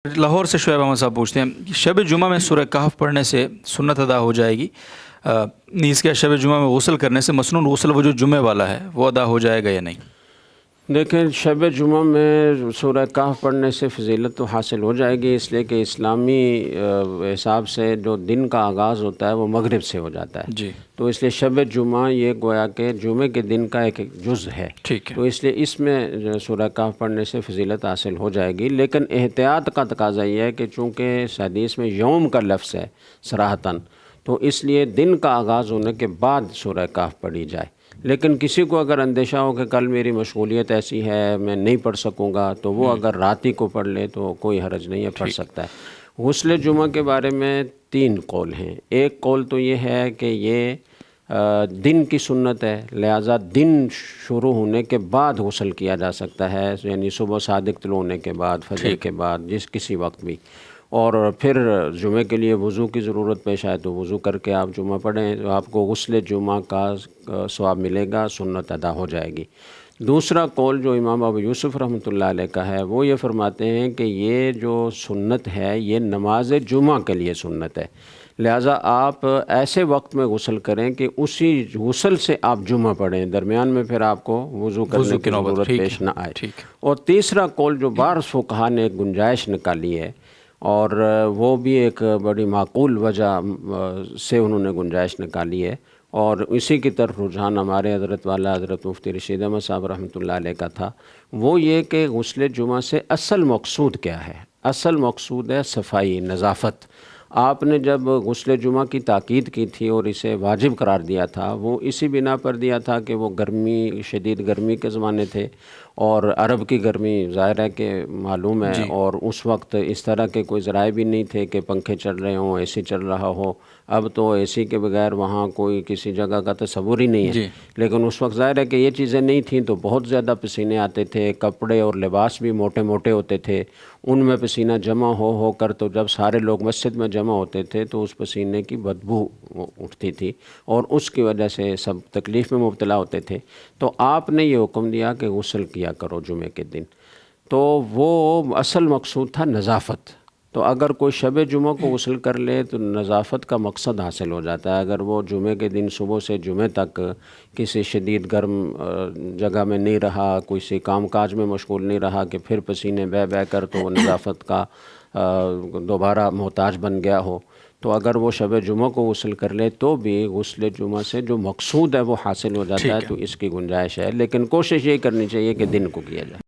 لاہور سے شعیب احمد صاحب پوچھتے ہیں کہ شب جمعہ میں سورہ کہف پڑھنے سے سنت ادا ہو جائے گی، نیز کیا شب جمعہ میں غسل کرنے سے مسنون غسل وہ جو جمعہ والا ہے وہ ادا ہو جائے گا یا نہیں؟ دیکھیں، شب جمعہ میں سورہ کہف پڑھنے سے فضیلت تو حاصل ہو جائے گی، اس لیے کہ اسلامی حساب سے جو دن کا آغاز ہوتا ہے وہ مغرب سے ہو جاتا ہے جی، تو اس لیے شب جمعہ یہ گویا کہ جمعے کے دن کا ایک جز ہے، ٹھیک ہے، تو اس لیے اس میں سورہ کہف پڑھنے سے فضیلت حاصل ہو جائے گی، لیکن احتیاط کا تقاضا یہ ہے کہ چونکہ اس حدیث میں یوم کا لفظ ہے صراحتاً، تو اس لیے دن کا آغاز ہونے کے بعد سورہ کہف پڑھی جائے۔ لیکن کسی کو اگر اندیشہ ہو کہ کل میری مشغولیت ایسی ہے میں نہیں پڑھ سکوں گا تو وہ اگر رات ہی کو پڑھ لے تو کوئی حرج نہیں ہے، پڑھ سکتا ہے۔ غسل جمعہ کے بارے میں 3 قول ہیں۔ ایک قول تو یہ ہے کہ یہ دن کی سنت ہے، لہٰذا دن شروع ہونے کے بعد غسل کیا جا سکتا ہے، یعنی صبح صادق طلوع ہونے کے بعد، فجر کے بعد، کسی وقت بھی، اور پھر جمعے کے لیے وضو کی ضرورت پیش آئے تو وضو کر کے آپ جمعہ پڑھیں تو آپ کو غسل جمعہ کا ثواب ملے گا، سنت ادا ہو جائے گی۔ دوسرا قول جو امام ابو یوسف رحمۃ اللہ علیہ کا ہے وہ یہ فرماتے ہیں کہ یہ جو سنت ہے یہ نماز جمعہ کے لیے سنت ہے، لہٰذا آپ ایسے وقت میں غسل کریں کہ اسی غسل سے آپ جمعہ پڑھیں، درمیان میں پھر آپ کو وضو کرنے کی ضرورت پیش نہ آئے۔ اور تیسرا قول جو بعض فقہا نے ایک گنجائش نکالی ہے اور وہ بھی ایک بڑی معقول وجہ سے انہوں نے گنجائش نکالی ہے، اور اسی کی طرف رجحان ہمارے حضرت والا حضرت مفتی رشید احمد صاحب رحمۃ اللہ علیہ کا تھا، وہ یہ کہ غسل جمعہ سے اصل مقصود کیا ہے؟ اصل مقصود ہے صفائی، نظافت۔ آپ نے جب غسل جمعہ کی تاکید کی تھی اور اسے واجب قرار دیا تھا وہ اسی بنا پر دیا تھا کہ وہ گرمی، شدید گرمی کے زمانے تھے، اور عرب کی گرمی ظاہر ہے کہ معلوم ہے، اور اس وقت اس طرح کے کوئی ذرائع بھی نہیں تھے کہ پنکھے چل رہے ہوں، اے سی چل رہا ہو۔ اب تو اے سی کے بغیر وہاں کوئی کسی جگہ کا تصور ہی نہیں ہے، لیکن اس وقت ظاہر ہے کہ یہ چیزیں نہیں تھیں تو بہت زیادہ پسینے آتے تھے، کپڑے اور لباس بھی موٹے موٹے ہوتے تھے، ان میں پسینہ جمع ہو کر تو جب سارے لوگ مسجد میں جمع ہوتے تھے تو اس پسینے کی بدبو اٹھتی تھی اور اس کی وجہ سے سب تکلیف میں مبتلا ہوتے تھے، تو آپ نے یہ حکم دیا کہ غسل کیا کرو جمعے کے دن، تو وہ اصل مقصود تھا نظافت۔ تو اگر کوئی شب جمعہ کو غسل کر لے تو نظافت کا مقصد حاصل ہو جاتا ہے۔ اگر وہ جمعے کے دن صبح سے جمعے تک کسی شدید گرم جگہ میں نہیں رہا، کسی کام کاج میں مشغول نہیں رہا کہ پھر پسینے بہہ کر تو وہ نظافت کا دوبارہ محتاج بن گیا ہو، تو اگر وہ شب جمعہ کو غسل کر لے تو بھی غسل جمعہ سے جو مقصود ہے وہ حاصل ہو جاتا ہے، تو اس کی گنجائش ہے، لیکن کوشش یہ کرنی چاہیے کہ دن کو کیا جائے۔